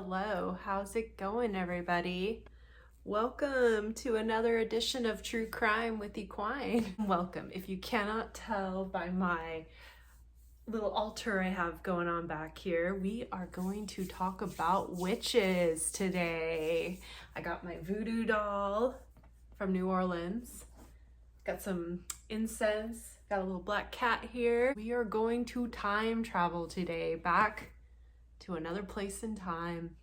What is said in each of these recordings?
Hello, how's it going, everybody? Welcome to another edition of True Crime with Equine. Welcome. If you cannot tell by my little altar I have going on back here, we are going to talk about witches today. I got my voodoo doll from New Orleans. Got some incense, got a little black cat here. We are going to time travel today back to another place in time,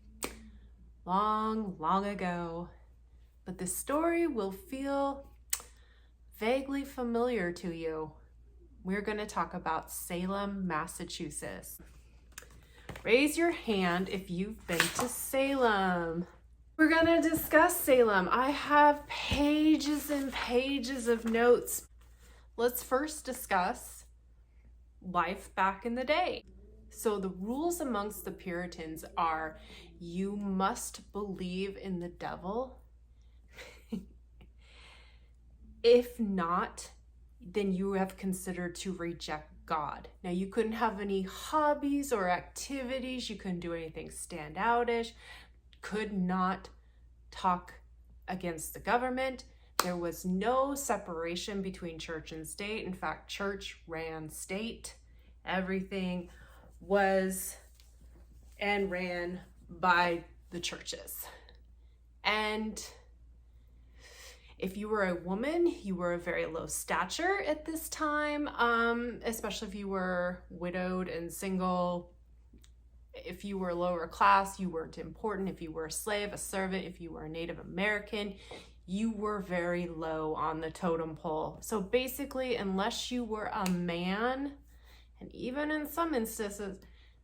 long ago. But this story will feel vaguely familiar to you. We're going to talk about Salem, Massachusetts. Raise your hand if you've been to Salem. We're going to discuss Salem. I have pages and pages of notes. Let's first discuss life back in the day. So the rules amongst the Puritans are you must believe in the devil. If not, then you have considered to reject God. Now you couldn't have any hobbies or activities. You couldn't do anything standoutish. Could not talk against the government. There was no separation between church and state. In fact, church ran state. Everything was and ran by the churches. And if you were a woman, you were a very low stature at this time, especially if you were widowed and single. If you were lower class, you weren't important. If you were a slave, a servant, if you were a Native American, you were very low on the totem pole. So basically, unless you were a man, and even in some instances,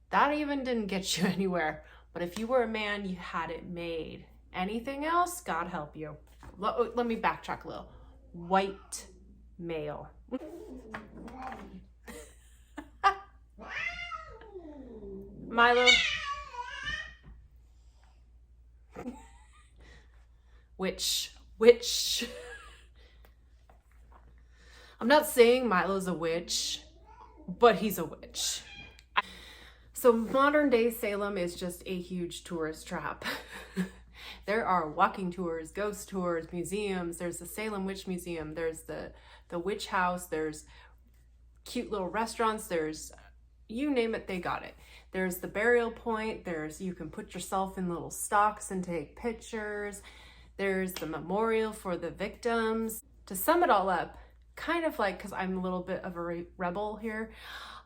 that even didn't get you anywhere. But if you were a man, you had it made. Anything else, God help you. Let me backtrack a little. White male. Milo. Witch. I'm not saying Milo's a witch, but he's a witch. So modern day Salem is just a huge tourist trap. There are walking tours, ghost tours, museums. There's the Salem Witch Museum. There's the witch house. There's cute little restaurants. There's, you name it, they got it. There's the burial point. You can put yourself in little stocks and take pictures. There's the memorial for the victims. To sum it all up, kind of like, because I'm a little bit of a rebel here,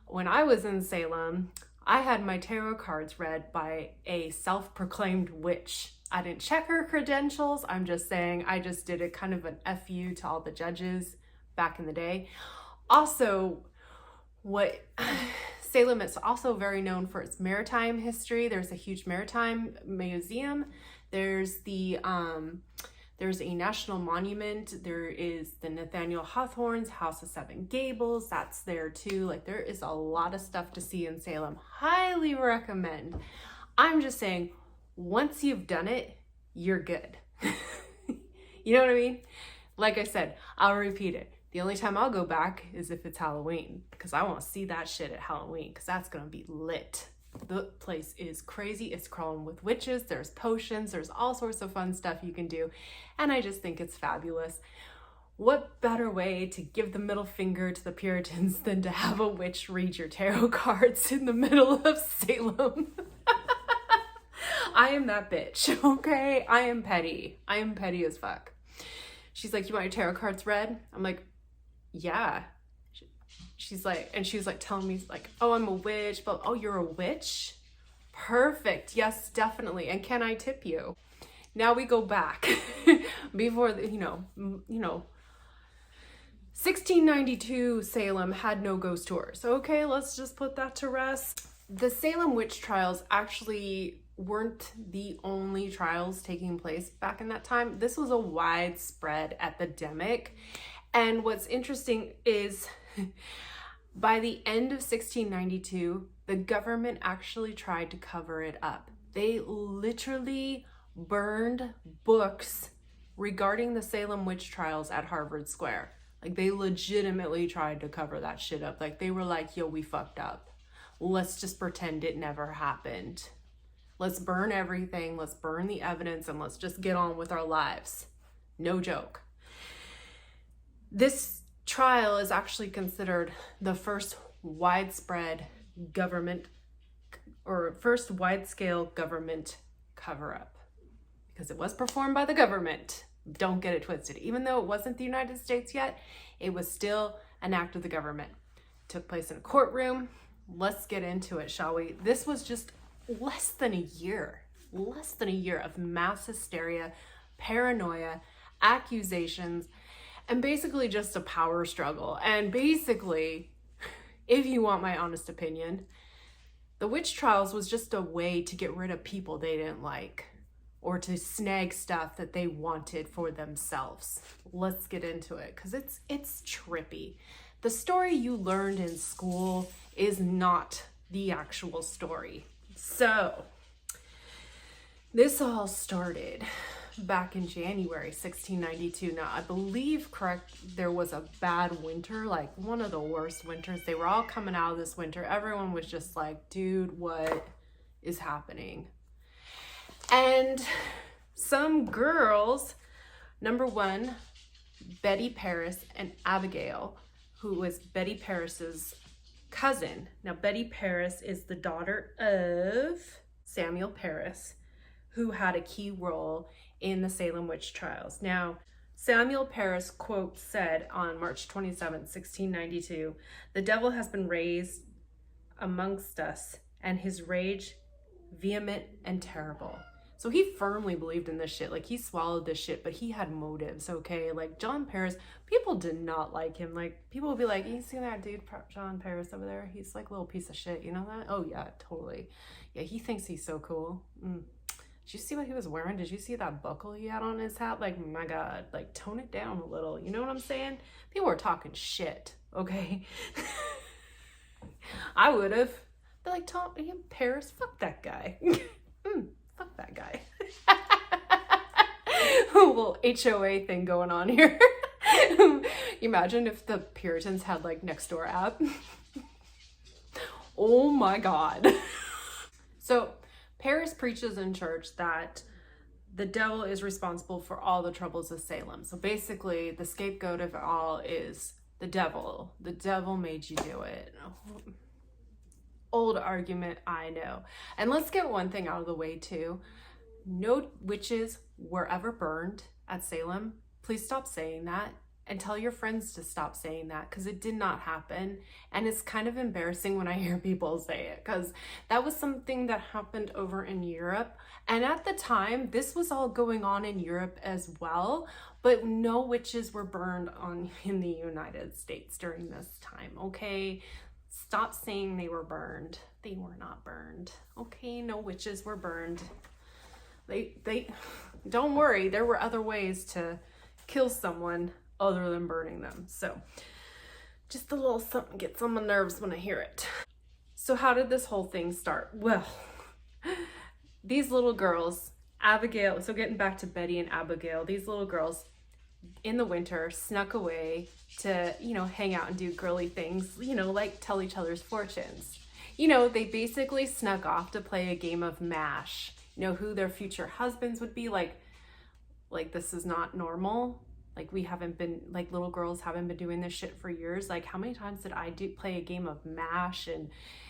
when I was in Salem, I had my tarot cards read by a self-proclaimed witch. I didn't check her credentials. I'm just saying I just did it kind of an FU to all the judges back in the day. Also, Salem is also very known for its maritime history. There's a huge maritime museum. There's a national monument. There is the Nathaniel Hawthorne's House of Seven Gables. That's there too. Like, there is a lot of stuff to see in Salem. Highly recommend. I'm just saying, once you've done it, you're good. You know what I mean? Like I said, I'll repeat it. The only time I'll go back is if it's Halloween, because I want to see that shit at Halloween, because that's going to be lit. The place is crazy. It's crawling with witches. There's potions. There's all sorts of fun stuff you can do. And I just think it's fabulous. What better way to give the middle finger to the Puritans than to have a witch read your tarot cards in the middle of Salem? I am that bitch, okay? I am petty. I am petty as fuck. She's like, you want your tarot cards read? I'm like, yeah. She was like telling me like, oh, I'm a witch, but oh, you're a witch? Perfect. Yes, definitely. And can I tip you? Now we go back before the, 1692 Salem had no ghost tours. Okay, let's just put that to rest. The Salem witch trials actually weren't the only trials taking place back in that time. This was a widespread epidemic. And what's interesting is by the end of 1692, the government actually tried to cover it up. They literally burned books regarding the Salem witch trials at Harvard Square. Like, they legitimately tried to cover that shit up. Like, they were like, yo, we fucked up. Let's just pretend it never happened. Let's burn everything. Let's burn the evidence and let's just get on with our lives. No joke. This trial is actually considered the first widespread government or first wide-scale government cover-up, because it was performed by the government. Don't get it twisted. Even though it wasn't the United States yet, it was still an act of the government. It took place in a courtroom. Let's get into it, shall we? This was just less than a year of mass hysteria, paranoia, accusations, and basically just a power struggle. And basically, if you want my honest opinion, the witch trials was just a way to get rid of people they didn't like or to snag stuff that they wanted for themselves. Let's get into it, because it's trippy. The story you learned in school is not the actual story. So, this all started back in January 1692. Now, I believe, there was a bad winter, like one of the worst winters. They were all coming out of this winter. Everyone was just like, dude, what is happening? And some girls, number one, Betty Parris and Abigail, who was Betty Parris's cousin. Now, Betty Parris is the daughter of Samuel Parris, who had a key role in the Salem witch trials. Now, Samuel Parris, quote, said on March 27, 1692, "The devil has been raised amongst us, and his rage vehement and terrible." So he firmly believed in this shit. Like, he swallowed this shit, but he had motives, okay? Like, John Parris, people did not like him. Like, people would be like, you see that dude, John Parris over there? He's like a little piece of shit, you know that? Oh, yeah, totally. Yeah, he thinks he's so cool. Did you see what he was wearing? Did you see that buckle he had on his hat? Like, my God, like, tone it down a little. You know what I'm saying? People were talking shit, okay? I would have. They're like, Parris, fuck that guy. Fuck that guy. A little HOA thing going on here. Imagine if the Puritans had, like, Nextdoor app. Oh my God. So, Parris preaches in church that the devil is responsible for all the troubles of Salem. So basically, the scapegoat of it all is the devil. The devil made you do it. Old argument, I know. And let's get one thing out of the way too. No witches were ever burned at Salem. Please stop saying that. And tell your friends to stop saying that, because it did not happen. And it's kind of embarrassing when I hear people say it, because that was something that happened over in Europe. And at the time, this was all going on in Europe as well, but no witches were burned in the United States during this time, okay? Stop saying they were burned. They were not burned, okay? No witches were burned. They don't worry, there were other ways to kill someone other than burning them. So just a little something gets on my nerves when I hear it. So how did this whole thing start? Well, these little girls, Abigail, so getting back to Betty and Abigail, these little girls in the winter snuck away to, hang out and do girly things, like tell each other's fortunes. They basically snuck off to play a game of MASH, who their future husbands would be. Like this is not normal. Like, we haven't been, like, little girls haven't been doing this shit for years. Like, how many times did I play a game of MASH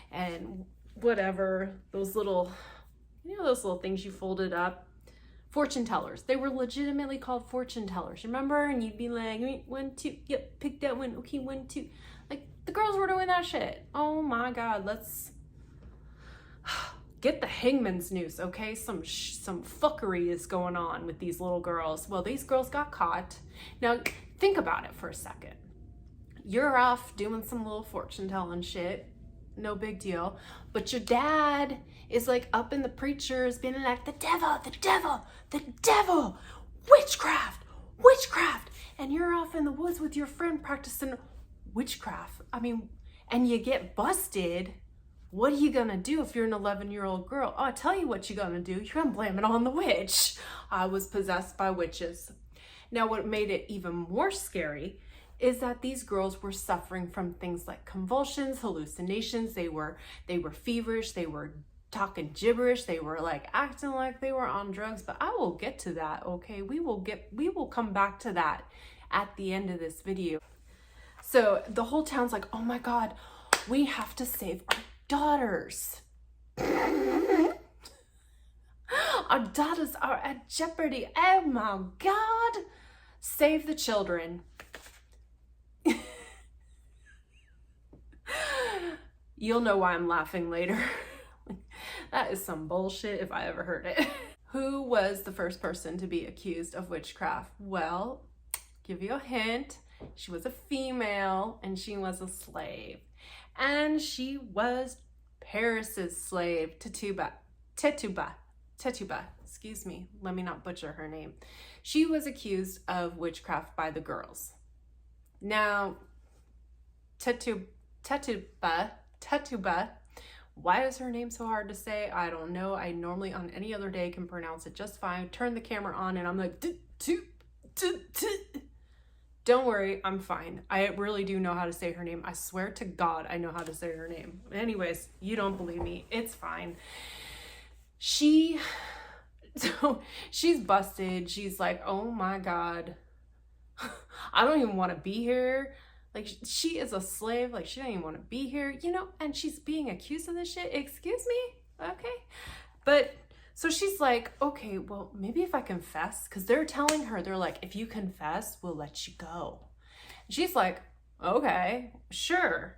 and whatever, those little, those little things you folded up? Fortune tellers. They were legitimately called fortune tellers. Remember? And you'd be like, 1, 2, yep, pick that one. Okay, 1, 2. Like, the girls were doing that shit. Oh my God, let's get the hangman's noose, okay? Some fuckery is going on with these little girls. Well, these girls got caught. Now, think about it for a second. You're off doing some little fortune telling shit. No big deal. But your dad is like up in the preachers being like, the devil, the devil, the devil, witchcraft, witchcraft. And you're off in the woods with your friend practicing witchcraft. I mean, and you get busted. What are you gonna do if you're an 11-year-old girl? Oh, I'll tell you what you're gonna do. You're gonna blame it on the witch. I was possessed by witches. Now, what made it even more scary is that these girls were suffering from things like convulsions, hallucinations. They were feverish. They were talking gibberish. They were like acting like they were on drugs, but I will get to that, okay? We will come back to that at the end of this video. So the whole town's like, oh my God, we have to save our daughters. Our daughters are at jeopardy. Oh my God. Save the children. You'll know why I'm laughing later. That is some bullshit if I ever heard it. Who was the first person to be accused of witchcraft? Well, give you a hint. She was a female and she was a slave. And she was Parris's slave, Tituba, excuse me, let me not butcher her name. She was accused of witchcraft by the girls. Now, Tituba, why is her name so hard to say? I don't know. I normally on any other day can pronounce it just fine. Turn the camera on and I'm like, don't worry, I'm fine. I really do know how to say her name. I swear to God, I know how to say her name. Anyways, you don't believe me. It's fine. She's busted. She's like, oh my God, I don't even want to be here. Like, she is a slave. Like, she don't even want to be here, you know, and she's being accused of this shit. Excuse me? Okay. But so she's like, okay, well, maybe if I confess, because they're telling her, they're like, if you confess, we'll let you go. And she's like, okay, sure.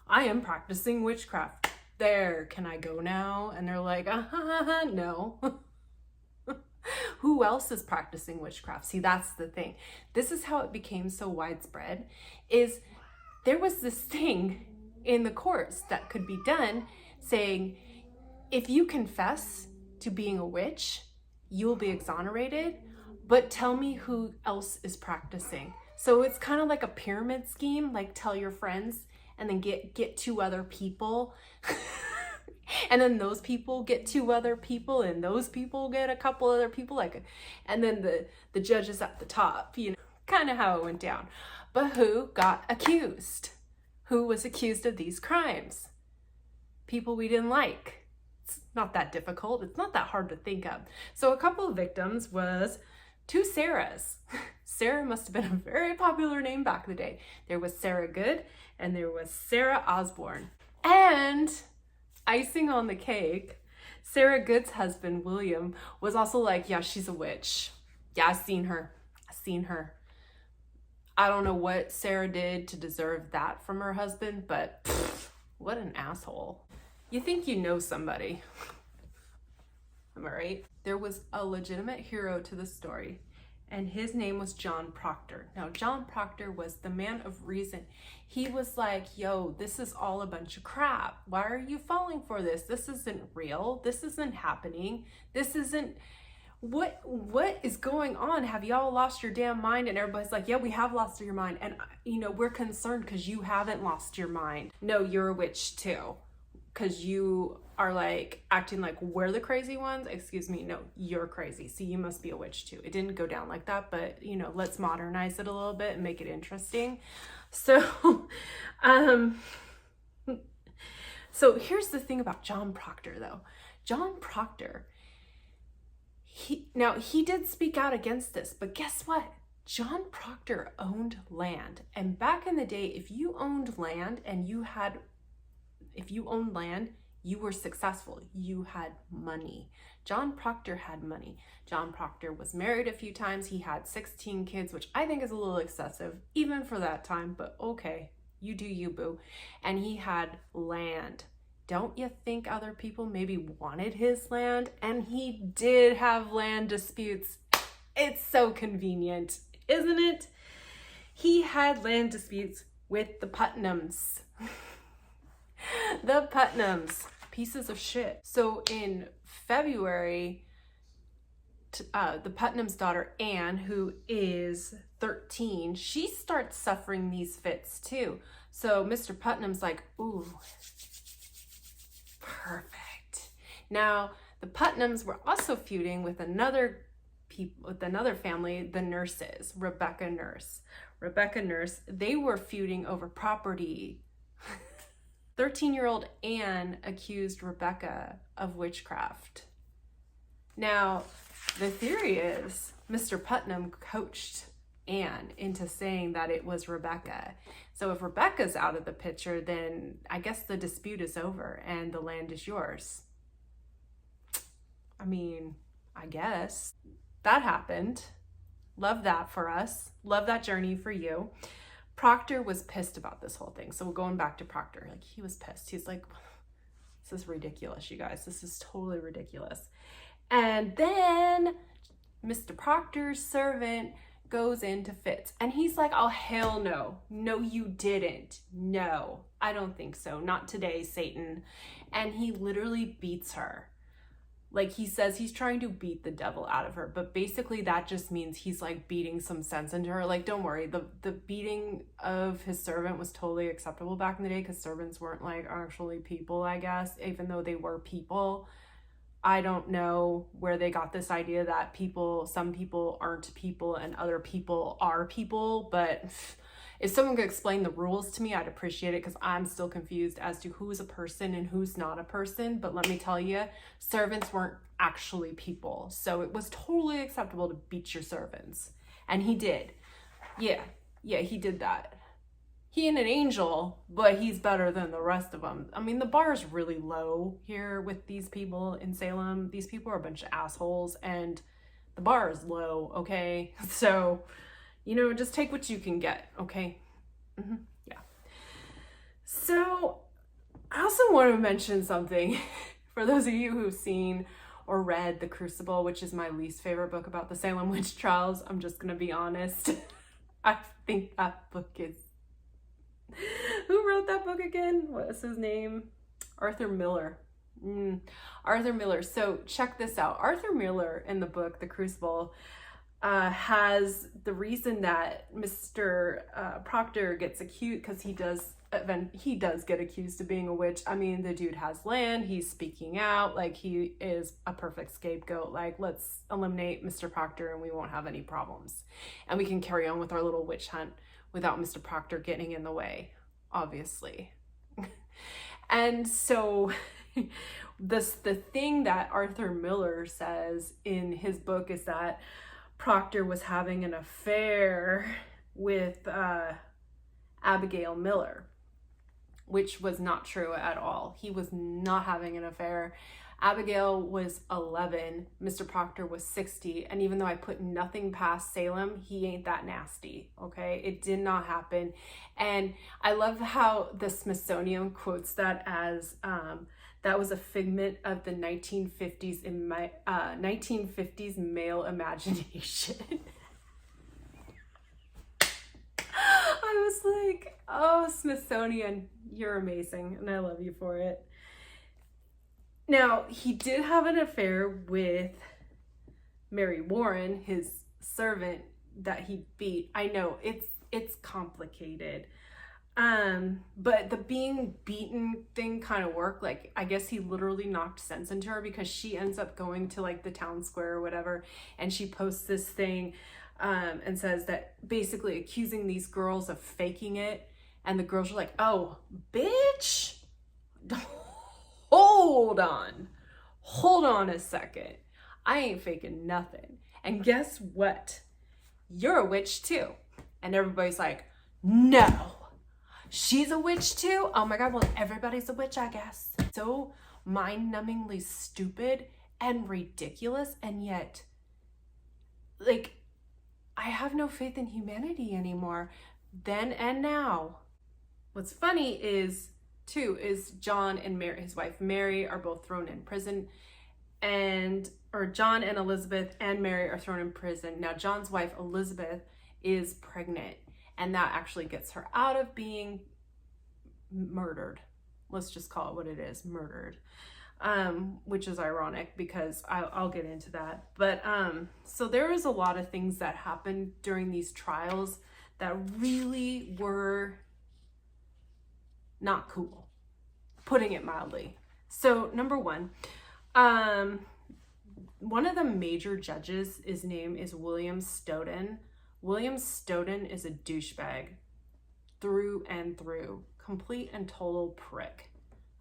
I am practicing witchcraft. There, can I go now? And they're like, no. Who else is practicing witchcraft? See, that's the thing. This is how it became so widespread, is there was this thing in the courts that could be done saying, if you confess to being a witch, you will be exonerated, but tell me who else is practicing. So it's kind of like a pyramid scheme, like tell your friends and then get two other people. And then those people get two other people and those people get a couple other people, like, and then the judge is at the top, you know, kind of how it went down. But who got accused? Who was accused of these crimes? People we didn't like. It's not that difficult. It's not that hard to think of. So a couple of victims was two Sarahs. Sarah must have been a very popular name back in the day. There was Sarah Good and there was Sarah Osborne. And icing on the cake, Sarah Good's husband, William, was also like, yeah, she's a witch. Yeah, I've seen her. I don't know what Sarah did to deserve that from her husband, but pff, what an asshole. You think you know somebody. Am I right? There was a legitimate hero to the story, and his name was John Proctor. Now, John Proctor was the man of reason. He was like, yo, this is all a bunch of crap. Why are you falling for this? This isn't real. This isn't happening. This isn't, what is going on? Have y'all lost your damn mind? And everybody's like, yeah, we have lost your mind. And, you know, we're concerned because you haven't lost your mind. No, you're a witch too. Because you are like acting like we're the crazy ones. Excuse me, no, you're crazy. See, you must be a witch too. It didn't go down like that, but you know, let's modernize it a little bit and make it interesting. So, so here's the thing about John Proctor though. John Proctor, he did speak out against this, but guess what? John Proctor owned land. And back in the day, if you owned land, you were successful. You had money. John Proctor had money. John Proctor was married a few times. He had 16 kids, which I think is a little excessive, even for that time, but okay, you do you, boo. And he had land. Don't you think other people maybe wanted his land? And he did have land disputes. It's so convenient, isn't it? He had land disputes with the Putnams. The Putnams, pieces of shit. So in February, the Putnam's daughter, Anne, who is 13, she starts suffering these fits too. So Mr. Putnam's like, ooh, perfect. Now, the Putnams were also feuding with another family, the Nurses, Rebecca Nurse. They were feuding over property. 13-year-old Anne accused Rebecca of witchcraft. Now, the theory is Mr. Putnam coached Anne into saying that it was Rebecca. So if Rebecca's out of the picture, then I guess the dispute is over and the land is yours. I mean, I guess that happened. Love that for us. Love that journey for you. Proctor was pissed about this whole thing. So we're going back to Proctor. Like, he was pissed. He's like, this is ridiculous, you guys. This is totally ridiculous. And then Mr. Proctor's servant goes into fits. And he's like, oh, hell no. No, you didn't. No, I don't think so. Not today, Satan. And he literally beats her. Like, he says he's trying to beat the devil out of her, but basically that just means he's like beating some sense into her. Like, don't worry, the beating of his servant was totally acceptable back in the day because servants weren't like actually people, I guess, even though they were people. I don't know where they got this idea that some people aren't people and other people are people, but if someone could explain the rules to me, I'd appreciate it, because I'm still confused as to who's a person and who's not a person. But let me tell you, servants weren't actually people. So it was totally acceptable to beat your servants. And he did. Yeah, he did that. He ain't an angel, but he's better than the rest of them. I mean, the bar is really low here with these people in Salem. These people are a bunch of assholes, and the bar is low, okay? So, you know, just take what you can get, okay? Yeah. So, I also want to mention something for those of you who've seen or read The Crucible, which is my least favorite book about the Salem witch trials. I'm just going to be honest. I think that book is... Who wrote that book again? What is his name? Arthur Miller. Arthur Miller. So check this out. Arthur Miller in the book, The Crucible, has the reason that Mr. Proctor gets accused, because he does get accused of being a witch. I mean, the dude has land. He's speaking out. Like, he is a perfect scapegoat. Like, let's eliminate Mr. Proctor and we won't have any problems. And we can carry on with our little witch hunt without Mr. Proctor getting in the way, obviously. And so the thing that Arthur Miller says in his book is that Proctor was having an affair with Abigail Miller, which was not true at all. He was not having an affair. Abigail was 11, Mr. Proctor was 60, and even though I put nothing past Salem, he ain't that nasty, okay? It did not happen. And I love how the Smithsonian quotes that as that was a figment of the 1950s in my 1950s male imagination. I was like, oh, Smithsonian, you're amazing, and I love you for it. Now, he did have an affair with Mary Warren, his servant that he beat. I know it's complicated. But the being beaten thing kind of worked. Like, I guess he literally knocked sense into her, because she ends up going to like the town square or whatever, and she posts this thing and says that basically accusing these girls of faking it, and the girls are like, oh, bitch, hold on a second. I ain't faking nothing. And guess what? You're a witch too. And everybody's like, no, she's a witch too? Oh my God, well, everybody's a witch, I guess. So mind-numbingly stupid and ridiculous, and yet, like, I have no faith in humanity anymore, then and now. What's funny is John and Mary, his wife Mary, are both thrown in prison, or John and Elizabeth and Mary are thrown in prison. Now, John's wife Elizabeth is pregnant, and that actually gets her out of being murdered. Let's just call it what it is, murdered. Which is ironic, because I'll get into that. But so there was a lot of things that happened during these trials that really were not cool, putting it mildly. So number one of the major judges, his name is William Stoughton. William Stoughton is a douchebag. through and through. Complete and total prick.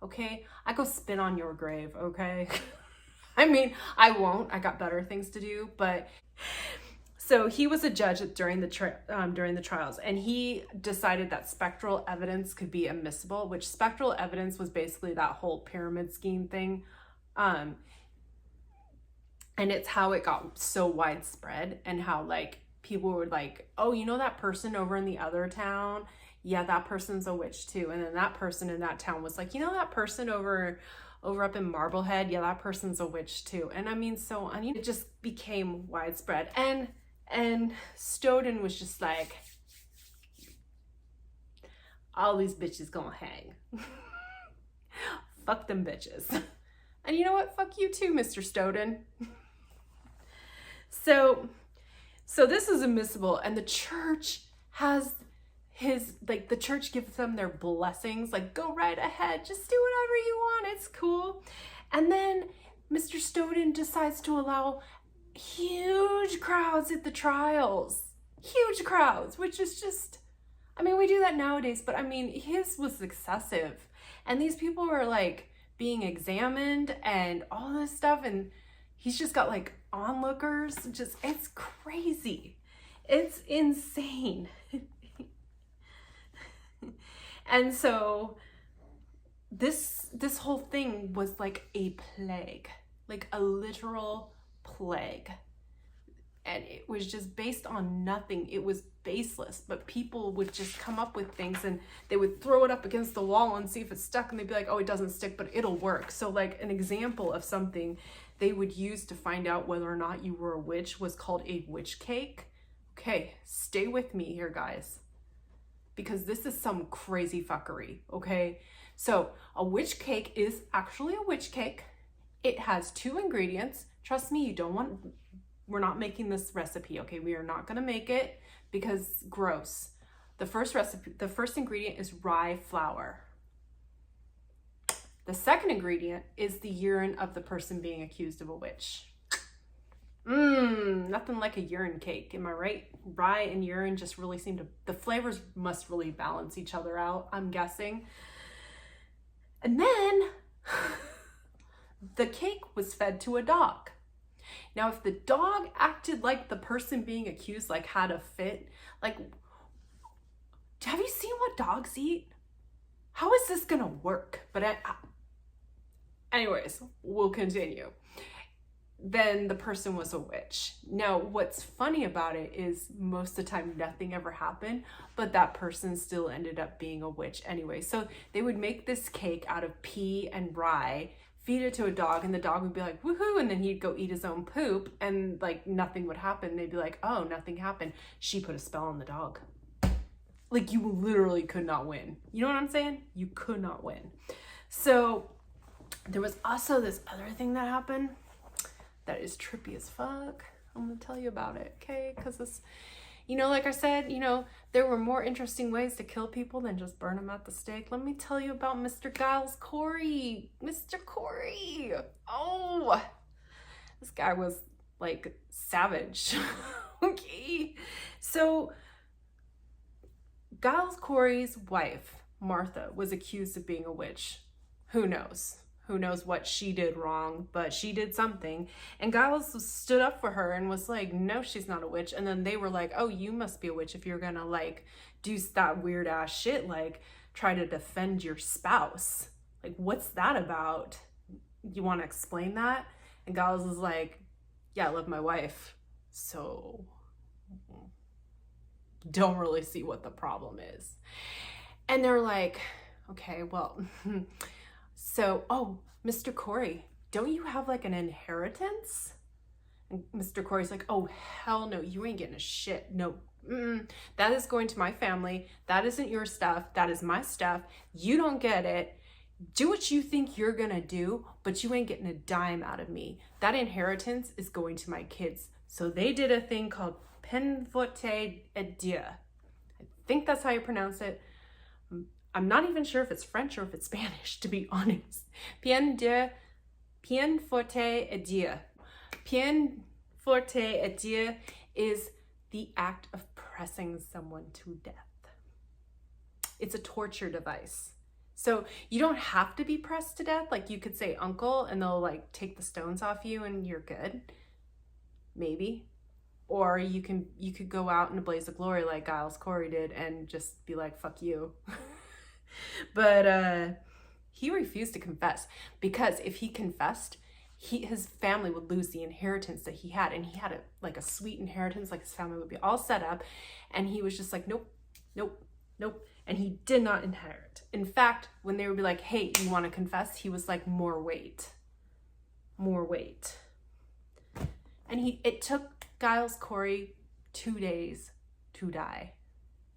Okay? I go spit on your grave, okay? I mean, I won't. I got better things to do, but... So he was a judge during the trials, and he decided that spectral evidence could be admissible, which spectral evidence was basically that whole pyramid scheme thing. And it's how it got so widespread, and how like people were like, oh, you know that person over in the other town? Yeah, that person's a witch too. And then that person in that town was like, you know that person over up in Marblehead? Yeah, that person's a witch too. And I mean, so I mean, it just became widespread. And Stoughton was just like, all these bitches gonna hang. Fuck them bitches. And you know what? Fuck you too, Mr. Stoughton. So this is admissible, and the church has the church gives them their blessings, like, go right ahead, just do whatever you want, it's cool. And then Mr. Stoughton decides to allow huge crowds at the trials. Huge crowds, which is just, I mean, we do that nowadays, but I mean, his was excessive. And these people were like being examined and all this stuff, and he's just got like onlookers. Just, it's crazy. It's insane. And so this whole thing was like a plague, like a literal plague. And it was just based on nothing. It was baseless, but people would just come up with things, and they would throw it up against the wall and see if it stuck, and they'd be like, oh, it doesn't stick, but it'll work. So like an example of something they would use to find out whether or not you were a witch was called a witch cake. Okay, stay with me here, guys, because this is some crazy fuckery, okay? So a witch cake is actually a witch cake. It has 2 ingredients. Trust me, we're not making this recipe, okay? We are not gonna make it because gross. The first ingredient is rye flour. The second ingredient is the urine of the person being accused of a witch. Nothing like a urine cake, am I right? Rye and urine just really seem to, the flavors must really balance each other out, I'm guessing. And then the cake was fed to a dog. Now, if the dog acted like the person being accused, like had a fit, like, have you seen what dogs eat? How is this gonna work? But anyways, we'll continue. Then the person was a witch. Now, what's funny about it is most of the time nothing ever happened, but that person still ended up being a witch anyway. So they would make this cake out of pea and rye, feed it to a dog, and the dog would be like, woohoo, and then he'd go eat his own poop, and like nothing would happen. They'd be like, oh, nothing happened. She put a spell on the dog. Like, you literally could not win. You know what I'm saying? You could not win. So there was also this other thing that happened that is trippy as fuck. I'm gonna tell you about it, okay? Because this, you know, like I said, you know, there were more interesting ways to kill people than just burn them at the stake. Let me tell you about Mr. Giles Corey. Mr. Corey. Oh, this guy was like savage. Okay. So Giles Corey's wife, Martha, was accused of being a witch. Who knows? Who knows what she did wrong, but she did something. And Giles stood up for her and was like, no, she's not a witch. And then they were like, oh, you must be a witch if you're gonna like do that weird ass shit, like try to defend your spouse. Like, what's that about? You want to explain that? And Giles was like, yeah, I love my wife, so don't really see what the problem is. And they're like, okay, well, so, oh, Mr. Corey, don't you have like an inheritance? And Mr. Corey's like, oh, hell no, you ain't getting a shit. No, that is going to my family. That isn't your stuff. That is my stuff. You don't get it. Do what you think you're gonna do, but you ain't getting a dime out of me. That inheritance is going to my kids. So they did a thing called penvote adieu. I think that's how you pronounce it. I'm not even sure if it's French or if it's Spanish, to be honest. Penvote adieu. Penvote adieu is the act of pressing someone to death. It's a torture device. So you don't have to be pressed to death. Like you could say uncle and they'll like take the stones off you and you're good. Maybe. Or you could go out in a blaze of glory like Giles Corey did and just be like, fuck you. But he refused to confess, because if he confessed, his family would lose the inheritance that he had. And he had a sweet inheritance, like his family would be all set up. And he was just like, nope, nope, nope. And he did not inherit. In fact, when they would be like, hey, you want to confess? He was like, more weight. And it took Giles Corey 2 days to die.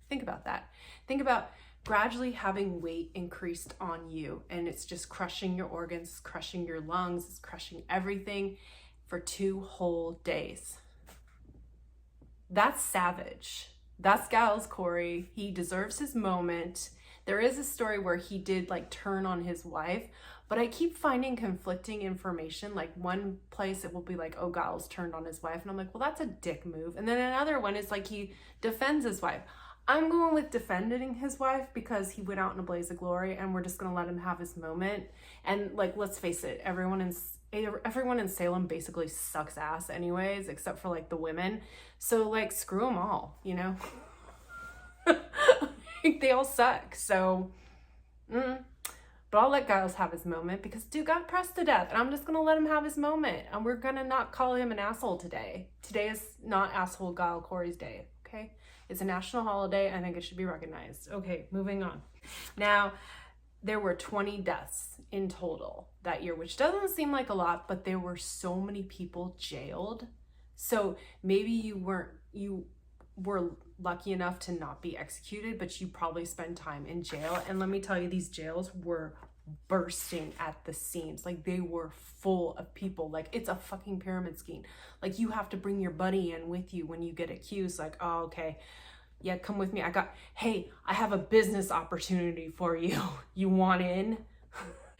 Think about that. Think about gradually having weight increased on you, and it's just crushing your organs, crushing your lungs, it's crushing everything for 2 whole days. That's savage. That's Giles Corey. He deserves his moment. There is a story where he did like turn on his wife, but I keep finding conflicting information. Like one place it will be like, oh, Giles turned on his wife. And I'm like, well, that's a dick move. And then another one is like he defends his wife. I'm going with defending his wife because he went out in a blaze of glory and we're just going to let him have his moment. And like, let's face it, everyone in Salem basically sucks ass anyways, except for like the women. So like, screw them all, you know? They all suck. So, but I'll let Giles have his moment because dude got pressed to death and I'm just going to let him have his moment. And we're going to not call him an asshole today. Today is not asshole Giles Corey's day. Okay. It's a national holiday. I think it should be recognized. Okay. Moving on. Now, there were 20 deaths in total that year, which doesn't seem like a lot, but there were so many people jailed. So maybe you were lucky enough to not be executed, but you probably spent time in jail. And let me tell you, these jails were bursting at the seams. Like they were full of people. Like it's a fucking pyramid scheme. Like you have to bring your buddy in with you when you get accused. Like, oh, okay. Yeah, come with me. Hey, I have a business opportunity for you. You want in?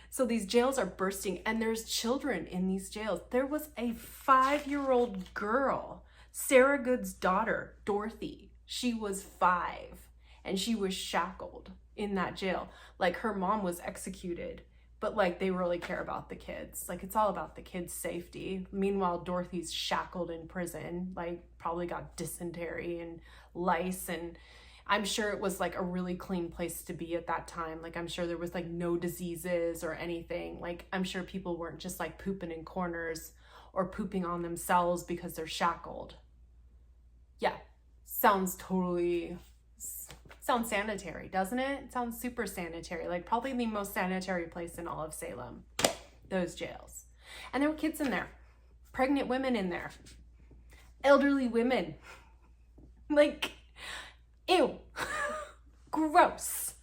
So these jails are bursting and there's children in these jails. There was a 5-year-old girl, Sarah Good's daughter, Dorothy. She was 5 and she was shackled in that jail. Like her mom was executed, but like they really care about the kids. Like it's all about the kids' safety. Meanwhile, Dorothy's shackled in prison, like probably got dysentery and lice, and I'm sure it was like a really clean place to be at that time. Like I'm sure there was like no diseases or anything. Like I'm sure people weren't just like pooping in corners or pooping on themselves because they're shackled. Yeah, sounds sanitary, doesn't it? It sounds super sanitary. Like probably the most sanitary place in all of Salem, those jails. And there were kids in there, pregnant women in there, elderly women. Like, ew, gross.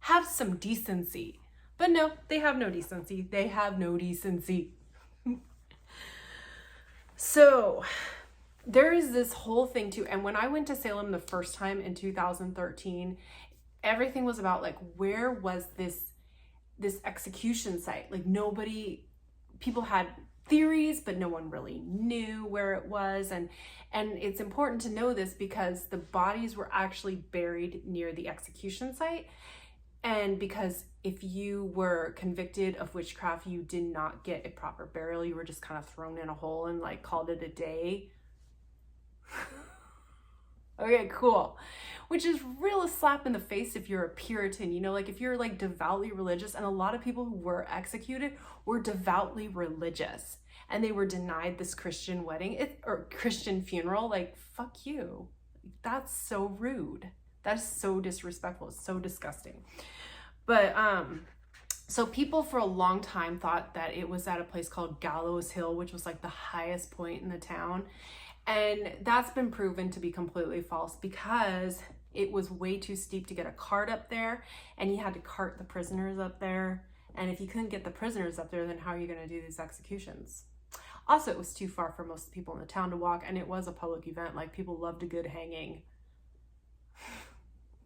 Have some decency. But no, they have no decency. They have no decency. So there is this whole thing too. And when I went to Salem the first time in 2013, everything was about like, where was this execution site? Like people had theories, but no one really knew where it was. And it's important to know this because the bodies were actually buried near the execution site. And because if you were convicted of witchcraft, you did not get a proper burial. You were just kind of thrown in a hole and like called it a day. Okay, cool. Which is real a slap in the face if you're a Puritan, you know, like if you're like devoutly religious, and a lot of people who were executed were devoutly religious and they were denied this Christian wedding or Christian funeral. Like, fuck you. That's so rude. That's so disrespectful. It's so disgusting. But, so people for a long time thought that it was at a place called Gallows Hill, which was like the highest point in the town. And that's been proven to be completely false because it was way too steep to get a cart up there, and you had to cart the prisoners up there. And if you couldn't get the prisoners up there, then how are you going to do these executions? Also, it was too far for most people in the town to walk, and it was a public event. Like, people loved a good hanging.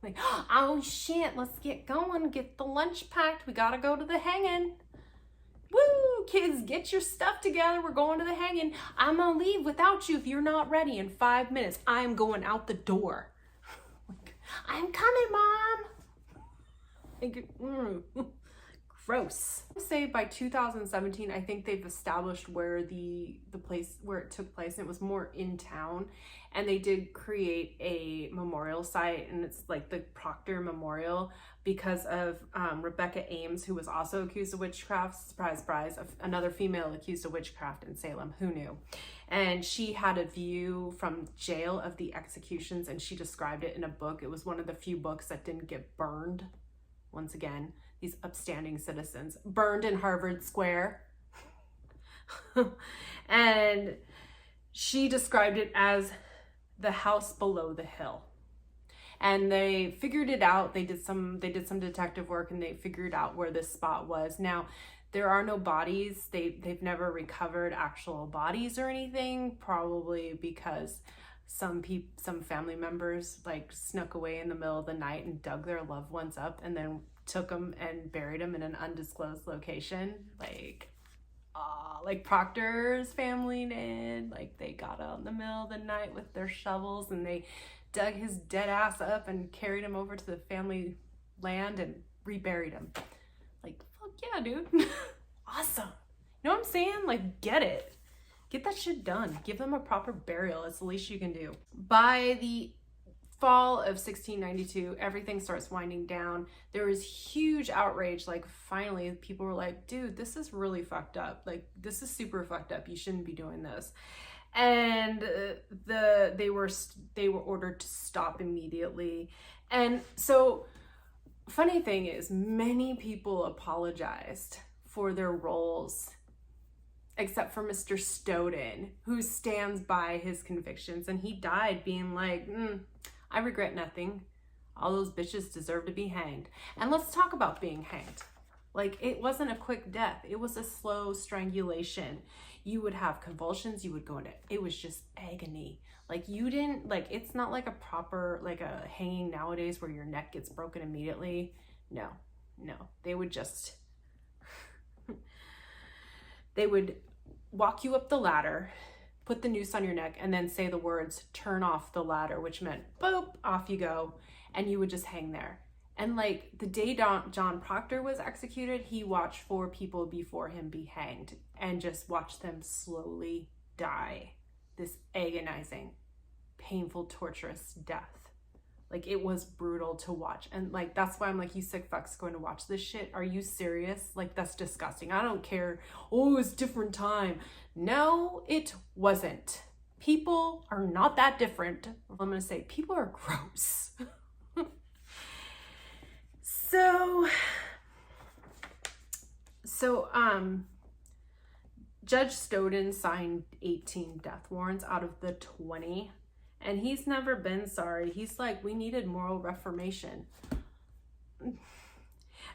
Like, oh shit, let's get going, get the lunch packed. We got to go to the hanging. Woo, kids, get your stuff together. We're going to the hanging. I'm going to leave without you if you're not ready in 5 minutes. I'm going out the door. I'm coming, Mom. Like, gross. I would say by 2017, I think they've established where the place where it took place, and it was more in town. And they did create a memorial site, and it's like the Proctor Memorial, because of Rebecca Ames, who was also accused of witchcraft. Surprise, surprise, another female accused of witchcraft in Salem. Who knew? And she had a view from jail of the executions, and she described it in a book. It was one of the few books that didn't get burned. Once again, these upstanding citizens burned in Harvard Square. And she described it as the house below the hill. And they figured it out. They did some detective work, and they figured out where this spot was. Now, there are no bodies. They've never recovered actual bodies or anything, probably because some family members like snuck away in the middle of the night and dug their loved ones up and then took them and buried them in an undisclosed location, like Proctor's family did. Like, they got out in the middle of the night with their shovels and they dug his dead ass up and carried him over to the family land and reburied him. Like, fuck yeah, dude. Awesome. You know what I'm saying? Like, get it. Get that shit done. Give them a proper burial. It's the least you can do. By the fall of 1692, everything starts winding down. There was huge outrage. Like, finally, people were like, dude, this is really fucked up. Like, this is super fucked up. You shouldn't be doing this. And they were ordered to stop immediately. And so, funny thing is, many people apologized for their roles, except for Mr. Stoughton, who stands by his convictions. And he died being like, I regret nothing. All those bitches deserve to be hanged. And let's talk about being hanged. Like, it wasn't a quick death. It was a slow strangulation. You would have convulsions. You would go into, it was just agony. Like, you didn't, like, it's not like a proper, like a hanging nowadays where your neck gets broken immediately. No. They would just, they would walk you up the ladder, put the noose on your neck, and then say the words, turn off the ladder, which meant, boop, off you go. And you would just hang there. And like, the day John Proctor was executed, he watched 4 people before him be hanged and just watched them slowly die. This agonizing, painful, torturous death. Like, it was brutal to watch. And like, that's why I'm like, you sick fucks going to watch this shit? Are you serious? Like, that's disgusting. I don't care. Oh, it's different time. No, it wasn't. People are not that different. I'm going to say people are gross. So, Judge Stoughton signed 18 death warrants out of the 20, and he's never been sorry. He's like, we needed moral reformation.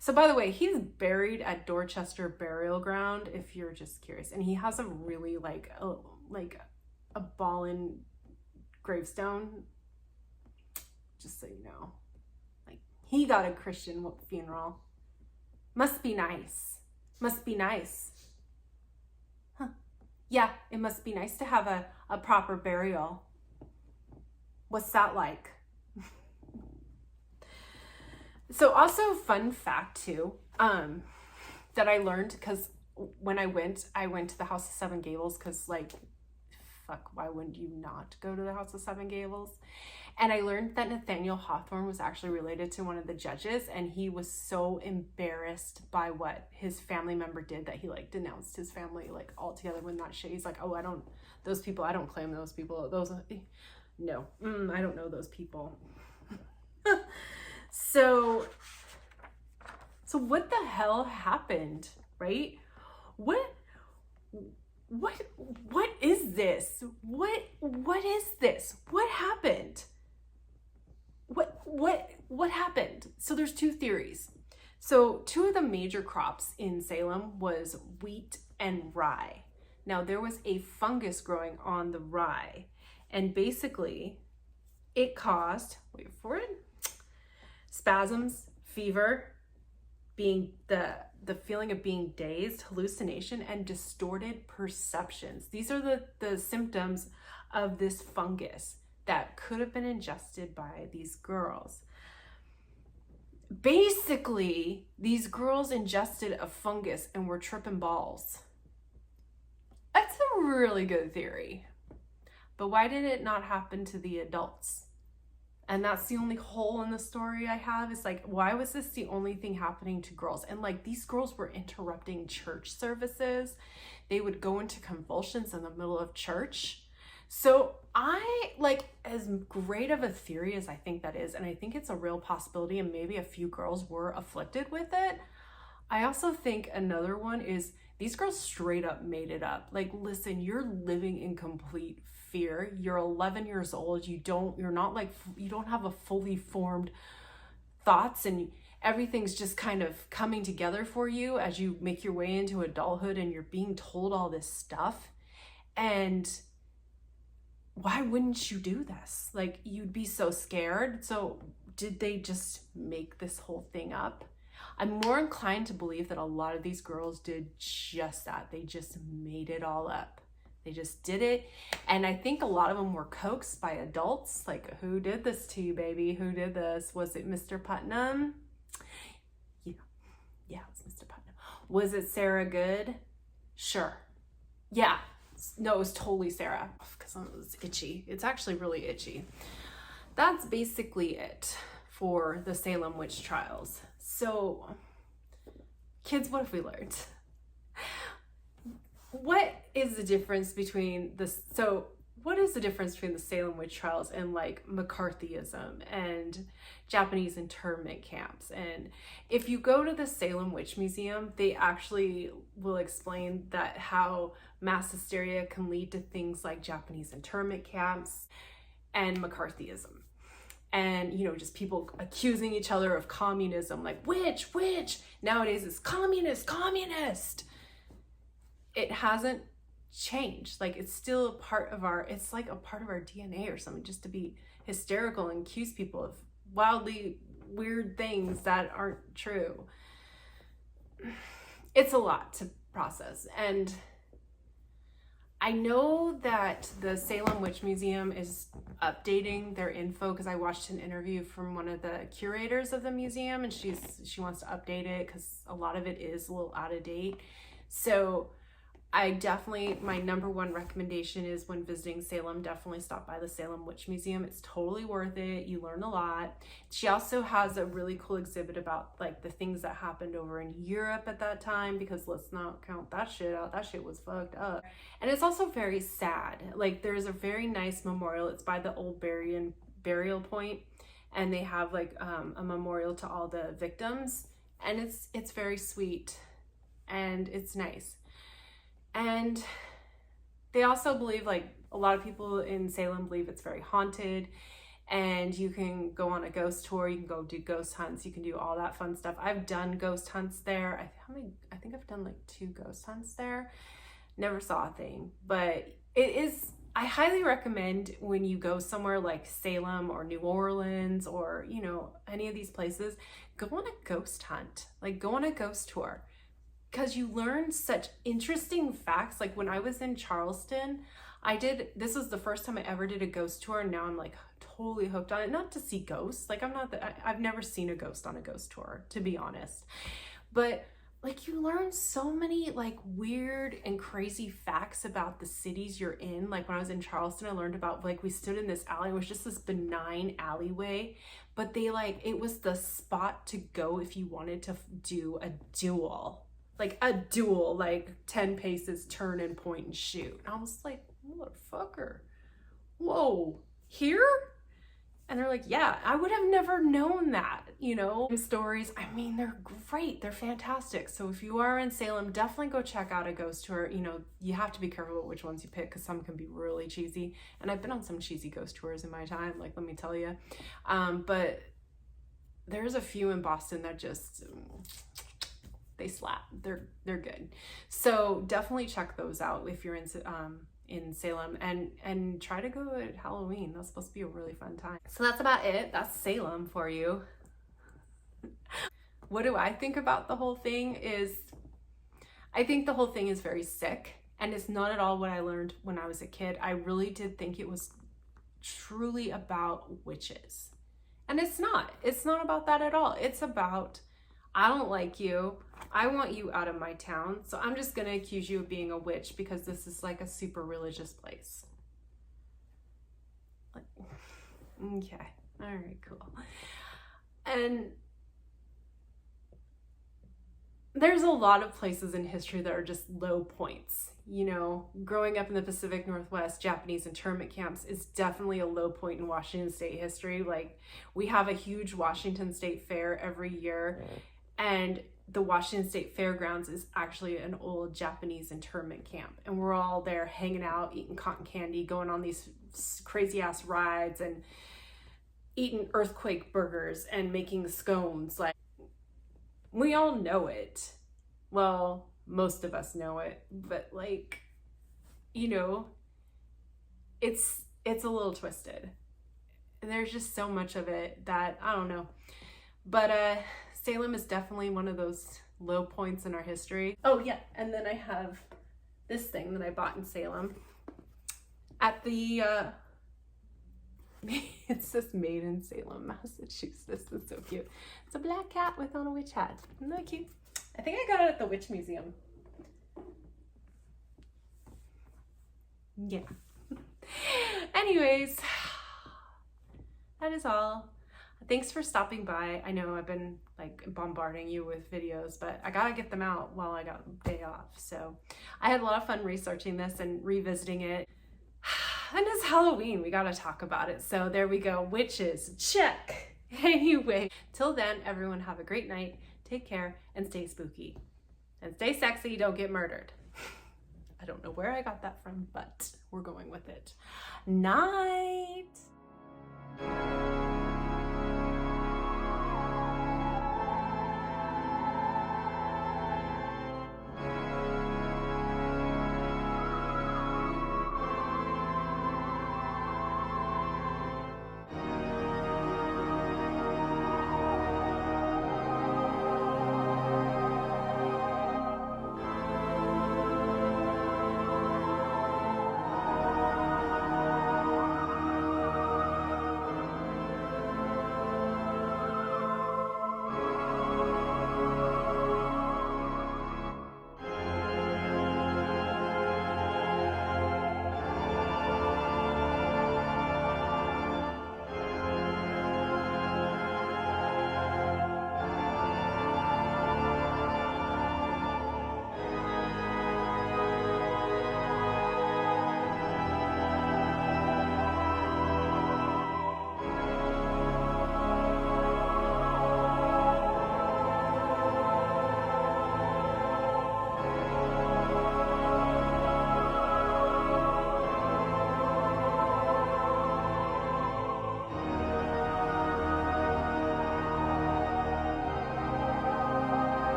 So, by the way, he's buried at Dorchester Burial Ground, if you're just curious, and he has a really like a ballin' gravestone, just so you know. He got a Christian funeral. Must be nice. Must be nice. Huh. Yeah, it must be nice to have a proper burial. What's that like? So also, fun fact too, that I learned, because when I went to the House of Seven Gables, because like, fuck, why wouldn't you not go to the House of Seven Gables? And I learned that Nathaniel Hawthorne was actually related to one of the judges, and he was so embarrassed by what his family member did that he like denounced his family like altogether when that shit. He's like, oh, I don't claim those people. No, I don't know those people. So what the hell happened, right? What is this? What is this? What happened? What happened? So there's 2 theories. So 2 of the major crops in Salem was wheat and rye. Now, there was a fungus growing on the rye, and basically it caused, wait for it, spasms, fever, being the feeling of being dazed, hallucination, and distorted perceptions. These are the symptoms of this fungus that could have been ingested by these girls. basically these girls ingested a fungus and were tripping balls. That's a really good theory. But why did it not happen to the adults? And that's the only hole in the story I have, is like, why was this the only thing happening to girls? And like, these girls were interrupting church services. They would go into convulsions in the middle of church. So I, like, as great of a theory as I think that is, and I think it's a real possibility, and maybe a few girls were afflicted with it, I also think another one is these girls straight up made it up. Like, listen, you're living in complete fear. You're 11 years old. You don't have a fully formed thoughts, and everything's just kind of coming together for you as you make your way into adulthood, and you're being told all this stuff. And why wouldn't you do this? Like, you'd be so scared. So did they just make this whole thing up? I'm more inclined to believe that a lot of these girls did just that. They just made it all up. They just did it. And I think a lot of them were coaxed by adults. Like, who did this to you, baby? Who did this? Was it Mr. Putnam? Yeah, it was Mr. Putnam. Was it Sarah Good? Sure. Yeah. No, it was totally Sarah, because it was itchy. It's actually really itchy. That's basically it for the Salem witch trials. So, kids, what have we learned? What is the difference between what is the difference between the Salem witch trials and like McCarthyism and Japanese internment camps? And if you go to the Salem Witch Museum, they actually will explain that how mass hysteria can lead to things like Japanese internment camps and McCarthyism. And, just people accusing each other of communism, like witch. Nowadays it's communist. It hasn't changed. Like, it's still a part of our DNA or something, just to be hysterical and accuse people of wildly weird things that aren't true. It's a lot to process. And I know that the Salem Witch Museum is updating their info, because I watched an interview from one of the curators of the museum, and she wants to update it because a lot of it is a little out of date. So my number one recommendation is, when visiting Salem, definitely stop by the Salem Witch Museum. It's totally worth it. You learn a lot. She also has a really cool exhibit about like the things that happened over in Europe at that time, because let's not count that shit out. That shit was fucked up. And it's also very sad. Like, there's a very nice memorial. It's by the old burial point, and they have like a memorial to all the victims, and it's very sweet and it's nice. And they also believe, like, a lot of people in Salem believe it's very haunted, and you can go on a ghost tour, you can go do ghost hunts, you can do all that fun stuff. I've done ghost hunts there. I think I've done like 2 ghost hunts there. Never saw a thing, but I highly recommend, when you go somewhere like Salem or New Orleans or, any of these places, go on a ghost hunt, like go on a ghost tour. Because you learn such interesting facts. Like, when I was in Charleston, this was the first time I ever did a ghost tour, and now I'm like totally hooked on it. Not to see ghosts, like I've never seen a ghost on a ghost tour, to be honest. But like, you learn so many like weird and crazy facts about the cities you're in. Like, when I was in Charleston, I learned about, like, we stood in this alley. It was just this benign alleyway, but it was the spot to go if you wanted to do a duel. Like 10 paces, turn and point and shoot. And I was like, motherfucker, whoa, here? And they're like, yeah, I would have never known that, Stories, I mean, they're great. They're fantastic. So if you are in Salem, definitely go check out a ghost tour. You have to be careful about which ones you pick, because some can be really cheesy. And I've been on some cheesy ghost tours in my time, like, let me tell you. But there's a few in Boston that just... they slap. They're good. So definitely check those out if you're in Salem, and try to go at Halloween. That's supposed to be a really fun time. So that's about it. That's Salem for you. What do I think about the whole thing? I think the whole thing is very sick, and it's not at all what I learned when I was a kid. I really did think it was truly about witches. And it's not about that at all. It's about, I don't like you. I want you out of my town. So I'm just going to accuse you of being a witch because this is like a super religious place. Like, okay. All right, cool. And there's a lot of places in history that are just low points. You know, growing up in the Pacific Northwest, Japanese internment camps is definitely a low point in Washington State history. Like, we have a huge Washington State Fair every year, and the Washington State Fairgrounds is actually an old Japanese internment camp. And we're all there hanging out, eating cotton candy, going on these crazy ass rides, and eating earthquake burgers and making scones. Like, we all know it. Well, most of us know it, but like, you know, it's a little twisted. And there's just so much of it that I don't know. But Salem is definitely one of those low points in our history. Oh yeah, and then I have this thing that I bought in Salem at the it says made in Salem, Massachusetts. It's so cute. It's a black cat with on a witch hat. Isn't that cute? I think I got it at the Witch Museum. Yeah. Anyways, that is all. Thanks for stopping by. I know I've been like bombarding you with videos, but I gotta get them out while I got a day off. So I had a lot of fun researching this and revisiting it. And it's Halloween, we gotta talk about it. So there we go, witches, check. Anyway, till then, everyone have a great night. Take care and stay spooky. And stay sexy, don't get murdered. I don't know where I got that from, but we're going with it. Night.